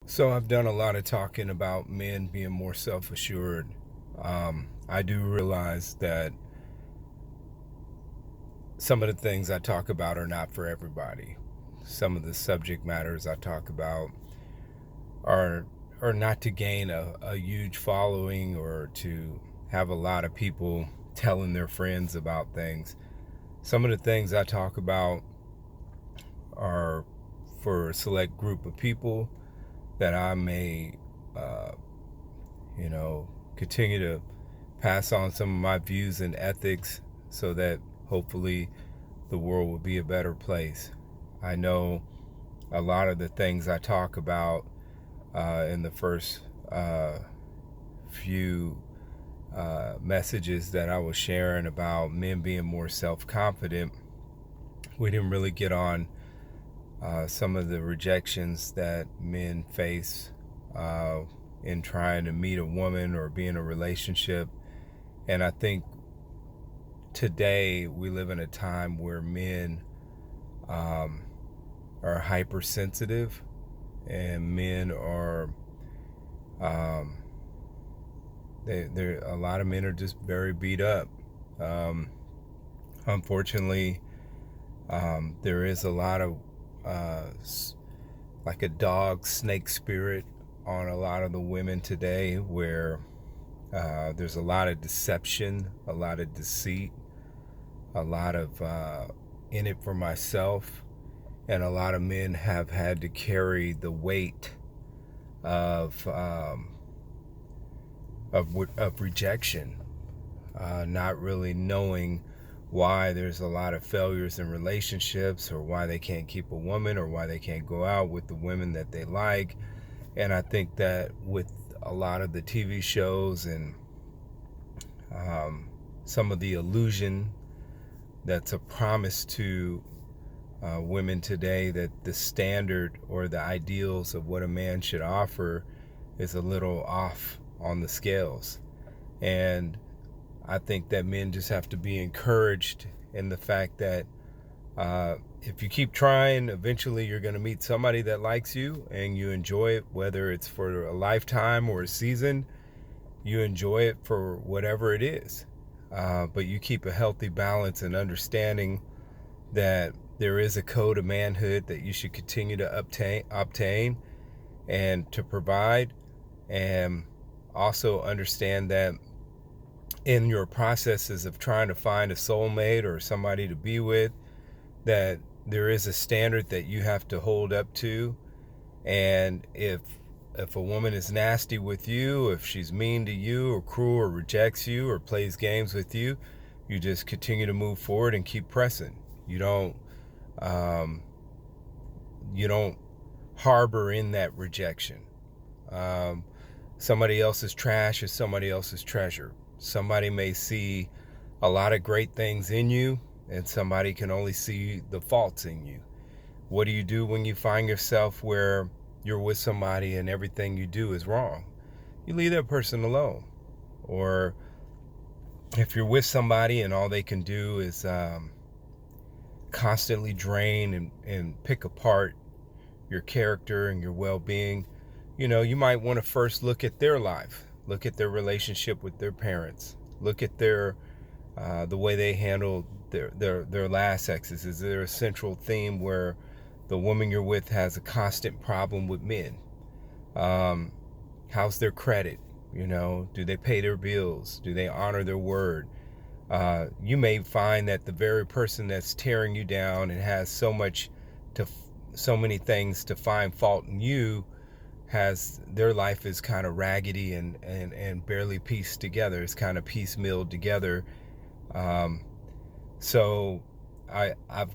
So I've done a lot of talking about men being more self-assured. I do realize that some of the things I talk about are not for everybody. Some of the subject matters I talk about are are not to gain a huge following or to have a lot of people telling their friends about things. Some of the things I talk about are for a select group of people that I may uh, continue to pass on some of my views and ethics so that hopefully the world will be a better place. I know a lot of the things I talk about in the first few messages that I was sharing about men being more self-confident, we didn't really get on some of the rejections that men face in trying to meet a woman or be in a relationship. And I think today we live in a time where men um, are hypersensitive, and men are um, a lot of men are just very beat up. Um, Unfortunately, there is a lot of uh, like a dog snake spirit on a lot of the women today, where there's a lot of deception, a lot of deceit, a lot of in it for myself, and a lot of men have had to carry the weight of of rejection, not really knowing why there's a lot of failures in relationships, or why they can't keep a woman, or why they can't go out with the women that they like. And I think that with a lot of the TV shows and some of the illusion that's a promise to women today, that the standard or the ideals of what a man should offer is a little off on the scales. And I think that men just have to be encouraged in the fact that if you keep trying, eventually you're going to meet somebody that likes you and you enjoy it, whether it's for a lifetime or a season. You enjoy it for whatever it is. But you keep a healthy balance and understanding that there is a code of manhood that you should continue to obtain and to provide. And also understand that in your processes of trying to find a soulmate or somebody to be with, that there is a standard that you have to hold up to. And if a woman is nasty with you, if she's mean to you or cruel or rejects you or plays games with you, you just continue to move forward and keep pressing. Um, you don't harbor in that rejection. Um, Somebody else's trash is somebody else's treasure. Somebody may see a lot of great things in you, and somebody can only see the faults in you. What do you do when you find yourself where you're with somebody and everything you do is wrong? You leave that person alone. Or if you're with somebody and all they can do is constantly drain and pick apart your character and your well-being, you might want to first look at their life, look at their relationship with their parents, look at their the way they handle their last exes. Is there a central theme where the woman you're with has a constant problem with men? How's their credit? Do they pay their bills? Do they honor their word? You may find that the very person that's tearing you down and has so many things to find fault in you, has their life is kind of raggedy and barely pieced together. It's kind of piecemealed together. So I'm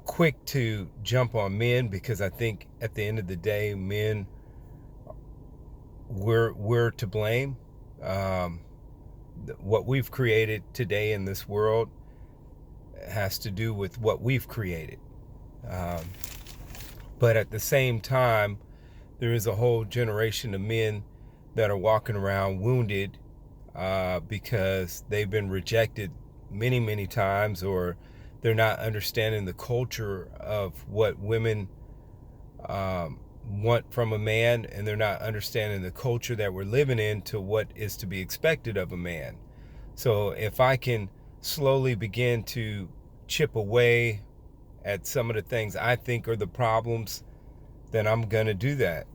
quick to jump on men, because I think at the end of the day, men, we're to blame. What we've created today in this world has to do with what we've created. Um, but at the same time, there is a whole generation of men that are walking around wounded because they've been rejected many, many times, or they're not understanding the culture of what women want from a man, and they're not understanding the culture that we're living in to what is to be expected of a man. So if I can slowly begin to chip away at some of the things I think are the problems, then I'm gonna do that.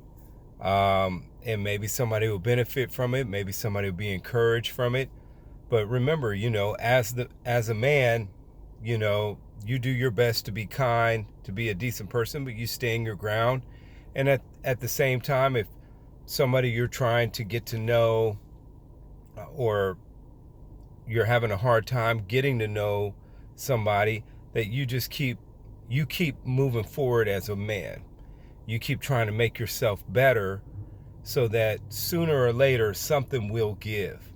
And maybe somebody will benefit from it. Maybe somebody will be encouraged from it. But remember, as a man, you do your best to be kind, to be a decent person, but you stand your ground. And at the same time, if somebody you're trying to get to know, or you're having a hard time getting to know somebody, that you keep moving forward as a man. You keep trying to make yourself better, so that sooner or later something will give.